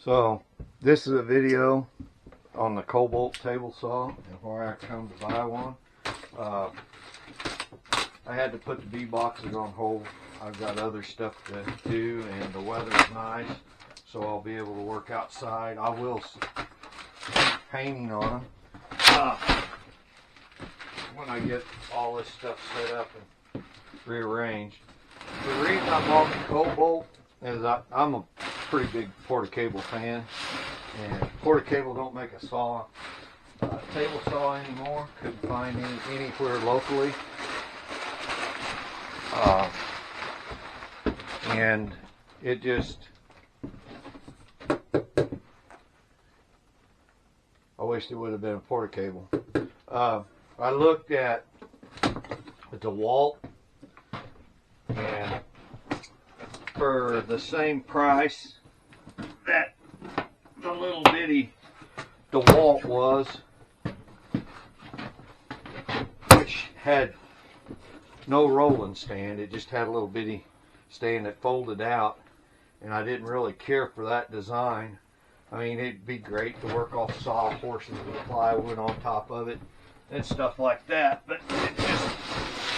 So this is a video on the Kobalt table saw and where I come to buy one. I had to put the bee boxes on hold. I've got other stuff to do and the weather's nice, so I'll be able to work outside. I will keep painting on them when I get all this stuff set up and rearranged. The reason I bought the Kobalt is I'm a pretty big Porta-Cable fan, and Porta-Cable don't make a table saw anymore. Couldn't find any anywhere locally, and it just, I wish it would have been a Porta-Cable. I looked at the DeWalt, and for the same price that the little bitty DeWalt was, which had no rolling stand, it just had a little bitty stand that folded out, and I didn't really care for that design. I mean, it'd be great to work off saw horses with plywood on top of it and stuff like that, but it just,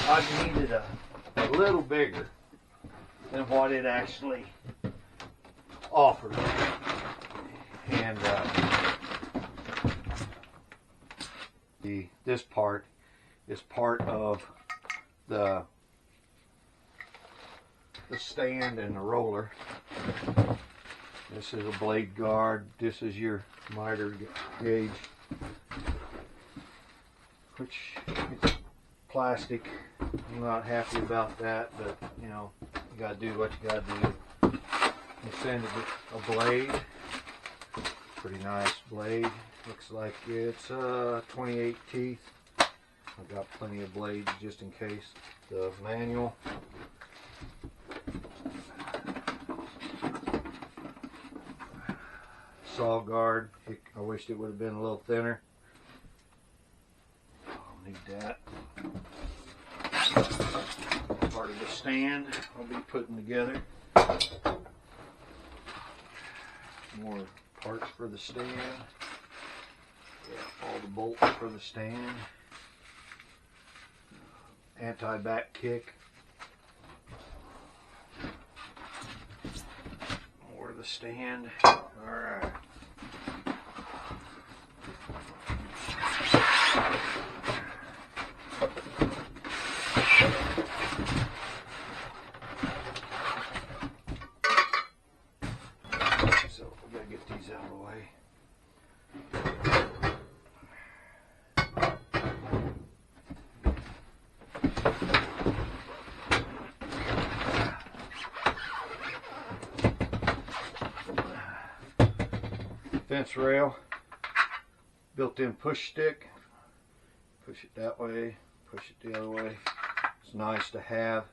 I needed a little bigger than what it actually offered. And this part is part of the stand and the roller. This is a blade guard. This is your miter gauge, which is plastic. I'm not happy about that, but you know, you gotta do what you gotta do. You send it a blade, pretty nice blade. Looks like it's 28 teeth. I've got plenty of blades just in case. The manual. Saw guard. I wished it would have been a little thinner. I'll need that. Part of the stand I'll be putting together. More parts for the stand. Yeah, all the bolts for the stand. Anti-back kick. More of the stand. Alright. So we gotta get these out of the way. Fence rail, built-in push stick. Push it that way, push it the other way. It's nice to have.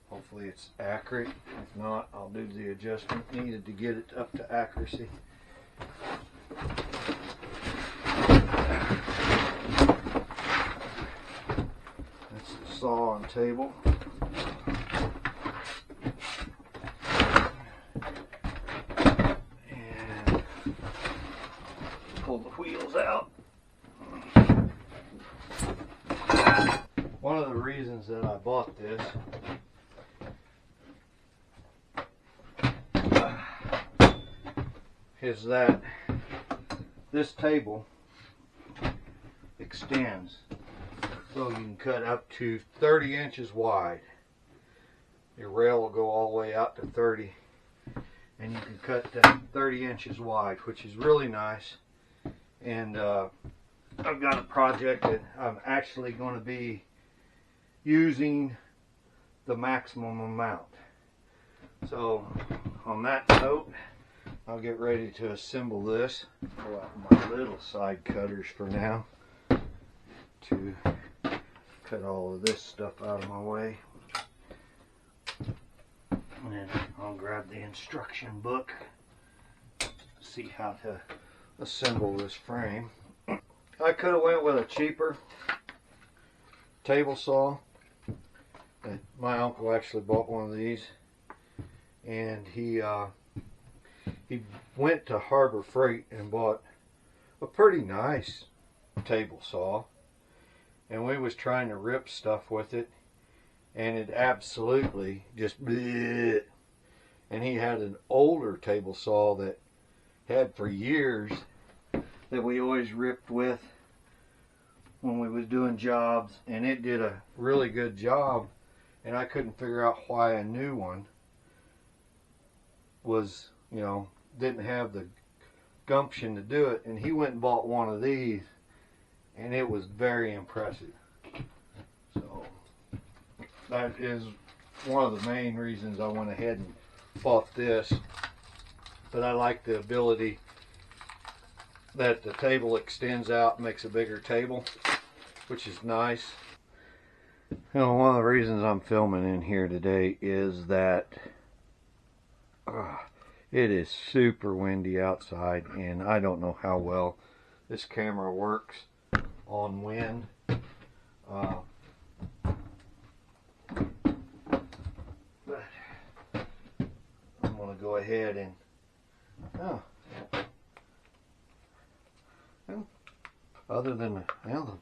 Hopefully it's accurate. If not, I'll do the adjustment needed to get it up to accuracy. That's the saw and table. And pull the wheels out. One of the reasons that I bought this is that this table extends so you can cut up to 30 inches wide. Your rail will go all the way out to 30, and you can cut to 30 inches wide, which is really nice. And I've got a project that I'm actually going to be using the maximum amount. So on that note, I'll get ready to assemble this. Pull out my little side cutters for now to cut all of this stuff out of my way. And then I'll grab the instruction book, see how to assemble this frame. I could have went with a cheaper table saw. My uncle actually bought one of these, and he he went to Harbor Freight and bought a pretty nice table saw, and we was trying to rip stuff with it, and it absolutely just bleh. And he had an older table saw that had for years that we always ripped with when we was doing jobs, and it did a really good job, and I couldn't figure out why a new one was, you know, didn't have the gumption to do it. And he went and bought one of these, and it was very impressive. So that is one of the main reasons I went ahead and bought this. But I like the ability that the table extends out and makes a bigger table, which is nice. You know, one of the reasons I'm filming in here today is that it is super windy outside, and I don't know how well this camera works on wind. But I'm going to go ahead and other than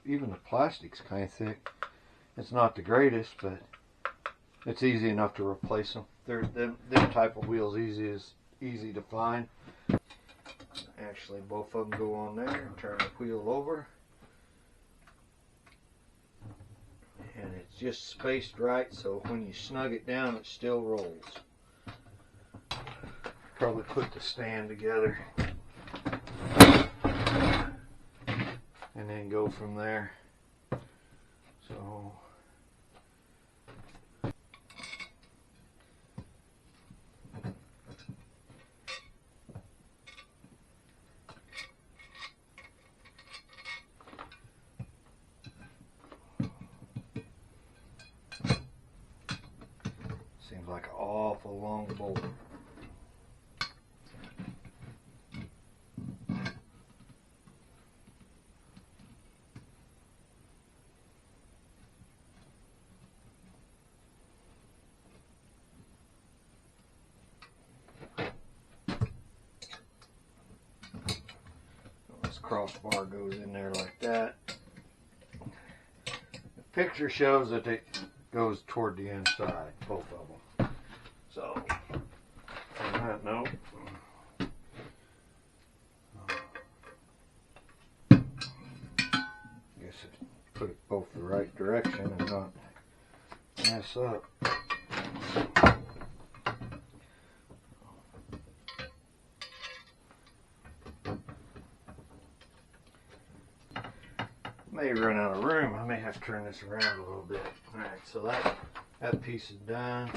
even the plastic's kind of thick. It's not the greatest, but it's easy enough to replace them. Them type of wheels easy to find. Actually, both of them go on there and turn the wheel over, and it's just spaced right, so when you snug it down, it still rolls. Probably put the stand together and then go from there. So seems like an awful long bolt. Crossbar goes in there like that. The picture shows that it goes toward the inside, both of them. So, on that note, I guess it put it both the right direction and not mess up. May run out of room. I may have to turn this around a little bit. Alright, so that piece is done.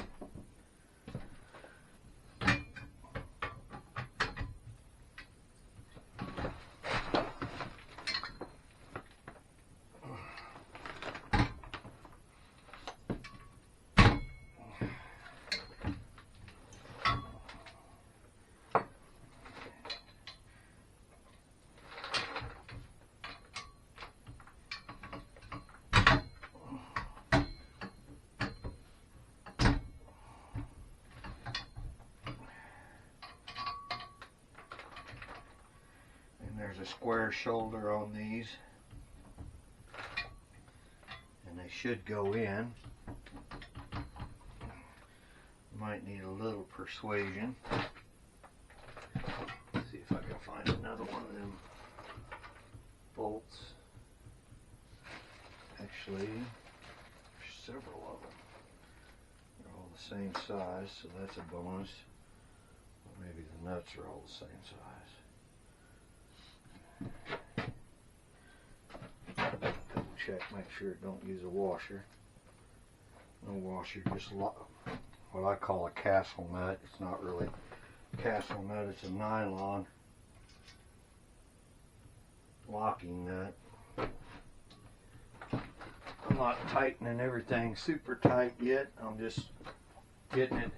There's a square shoulder on these, and they should go in. Might need a little persuasion. Let's see if I can find another one of them bolts. Actually, there's several of them. They're all the same size, so that's a bonus. Maybe the nuts are all the same size. Double check, make sure it don't use a washer. No washer, just what I call a castle nut. It's not really a castle nut, it's a nylon locking nut. I'm not tightening everything super tight yet. I'm just getting it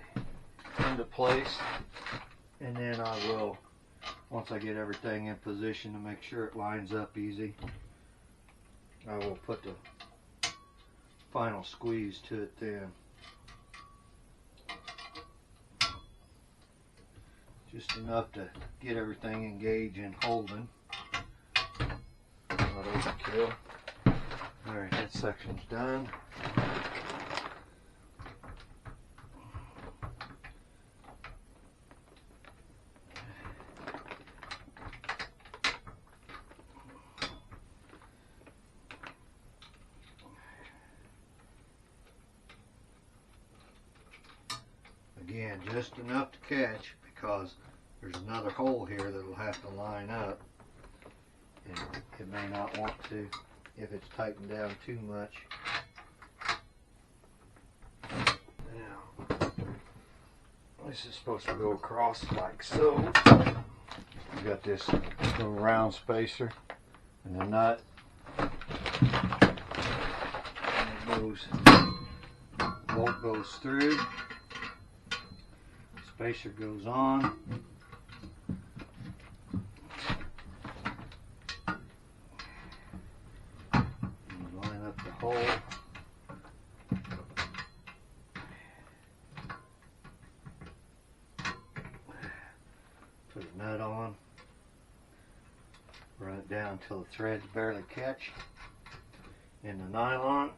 into place, and then I will, once I get everything in position to make sure it lines up easy, I will put the final squeeze to it then. Just enough to get everything engaged and holding. Not overkill. Alright, that section's done. Again, just enough to catch, because there's another hole here that'll have to line up, and it may not want to if it's tightened down too much. Now, this is supposed to go across like so. You got this little round spacer and the nut, and it goes, bolt goes through. Spacer goes on. And line up the hole. Put a nut on. Run it down until the threads barely catch in the nylon.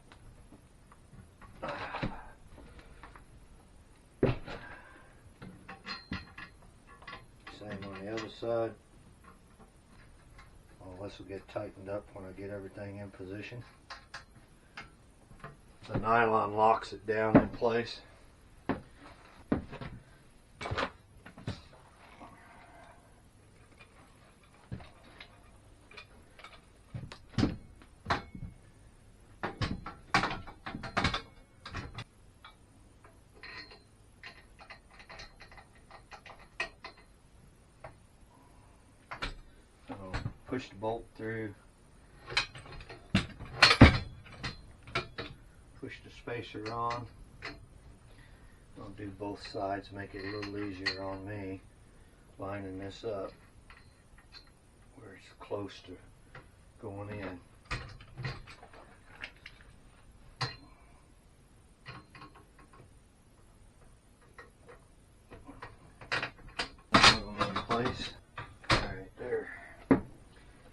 Same on the other side. All this will get tightened up when I get everything in position. The nylon locks it down in place. Push the bolt through, push the spacer on. I'll do both sides, make it a little easier on me, lining this up where it's close to going in. Put them in place.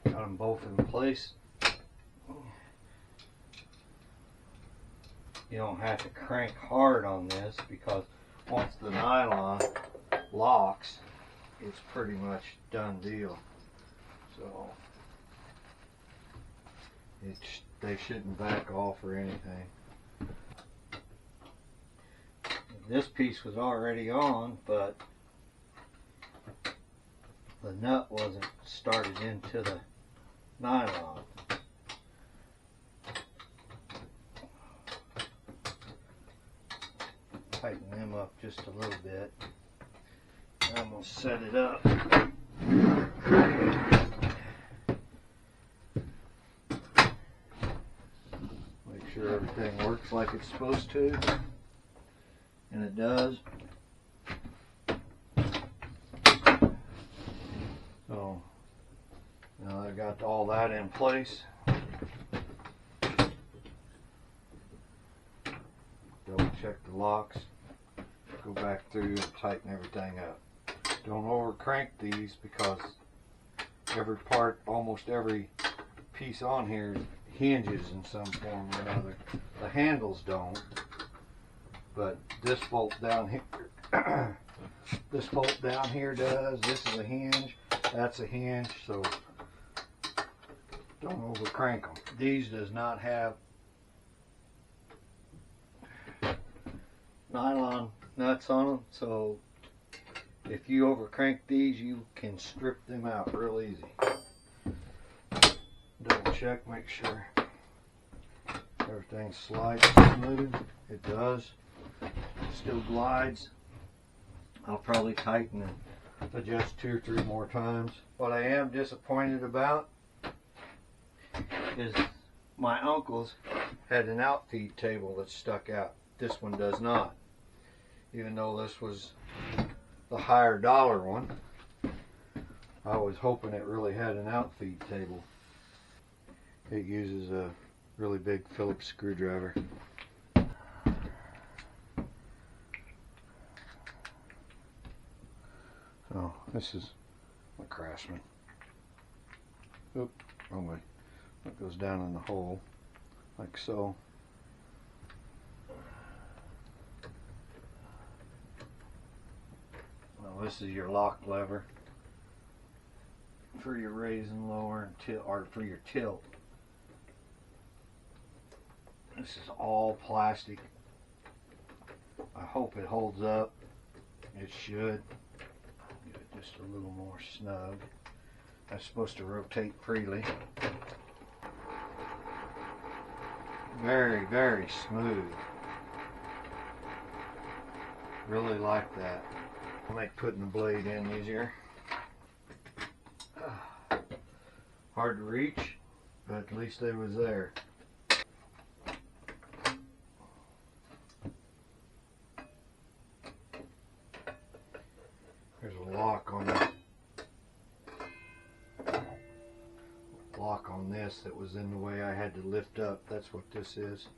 Got them both in place. You don't have to crank hard on this, because once the nylon locks, it's pretty much done deal. So they shouldn't back off or anything. This piece was already on, but the nut wasn't started into the nylon. Tighten them up just a little bit. I'm going to set it up. Make sure everything works like it's supposed to. And it does. So now I got all that in place. Double check the locks. Go back through and tighten everything up. Don't over crank these, because every part, almost every piece on here hinges in some form or another. The handles don't, but this bolt down here, this bolt down here does. This is a hinge. That's a hinge. So don't over crank them. These does not have nylon nuts on them, so if you over crank these, you can strip them out real easy. Double check, make sure everything slides smooth. It does. Still glides. I'll probably tighten and adjust 2 or 3 more times. What I am disappointed about is my uncle's had an outfeed table that stuck out. This one does not. Even though this was the higher dollar one, I was hoping it really had an outfeed table. It uses a really big Phillips screwdriver. Oh, this is my Craftsman. Oop, wrong way. It goes down in the hole, like so. Well, this is your lock lever for your raise and lower and tilt, or for your tilt. This is all plastic. I hope it holds up. It should. Get it just a little more snug. That's supposed to rotate freely. Very, very smooth. Really like that. It'll make putting the blade in easier. Hard to reach, but at least they was there. There's a lock on this that was in the way. I had to lift up. That's what this is.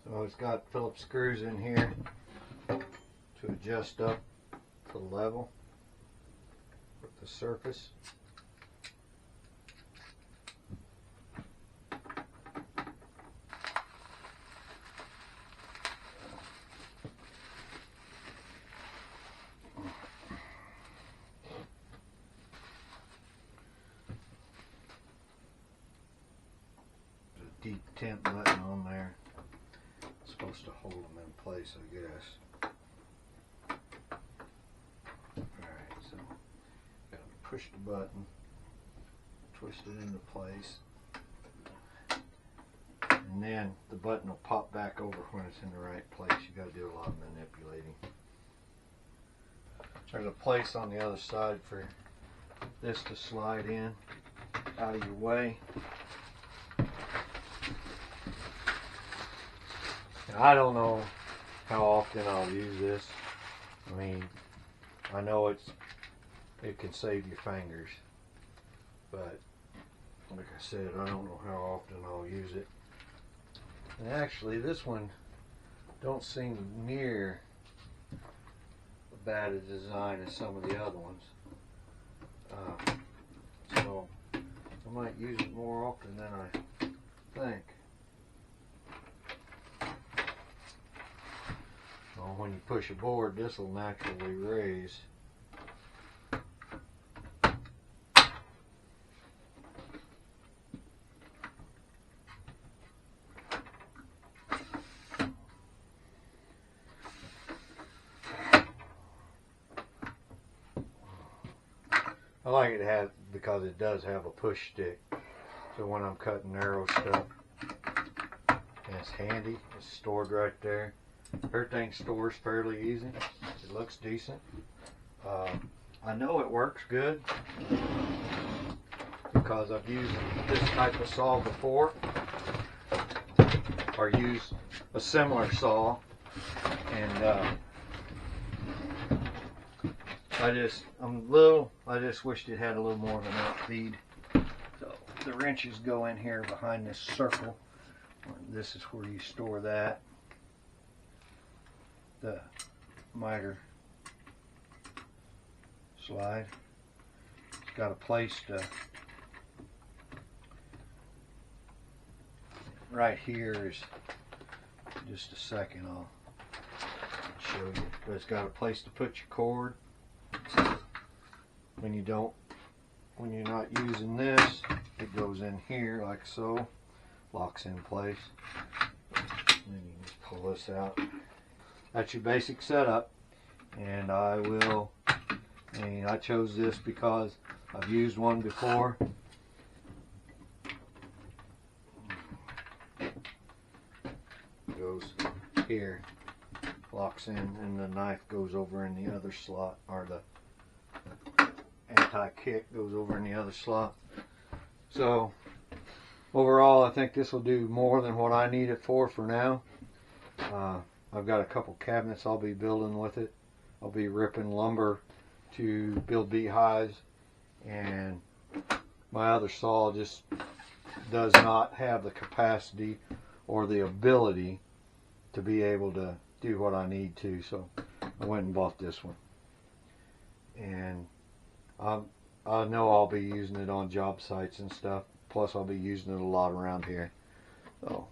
So it's got Phillips screws in here to adjust up to the level with the surface. There's a deep temp button on there. Supposed to hold them in place, I guess. Alright, so gotta push the button, twist it into place, and then the button will pop back over when it's in the right place. You gotta do a lot of manipulating. There's a place on the other side for this to slide in out of your way. I don't know how often I'll use this. I mean, I know it can save your fingers, but like I said, I don't know how often I'll use it. And actually, this one don't seem near as bad a design as some of the other ones. So I might use it more often than I think. Well, when you push a board, this will naturally raise. I like it because it does have a push stick. So when I'm cutting narrow stuff, and it's handy. It's stored right there. Everything stores fairly easy. It looks decent. I know it works good because I've used this type of saw before, or used a similar saw, and I just wished it had a little more of an outfeed. So the wrenches go in here behind this circle. This is where you store that. The miter slide. It's got a place to, right here is, just a second I'll show you, but it's got a place to put your cord. When you're not using this, it goes in here like so, locks in place, and then you just pull this out. That's your basic setup, and I chose this because I've used one before. Go goes here, locks in, and the knife goes over in the other slot, or the anti-kick goes over in the other slot. So overall, I think this will do more than what I need it for now. I've got a couple cabinets I'll be building with it. I'll be ripping lumber to build beehives, and my other saw just does not have the capacity or the ability to be able to do what I need to, so I went and bought this one. And I know I'll be using it on job sites and stuff, plus I'll be using it a lot around here. So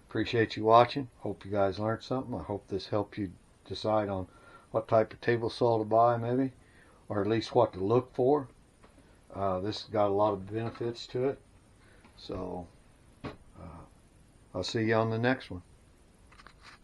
appreciate you watching. Hope you guys learned something. I hope this helped you decide on what type of table saw to buy, maybe, or at least what to look for. This has got a lot of benefits to it. So I'll see you on the next one.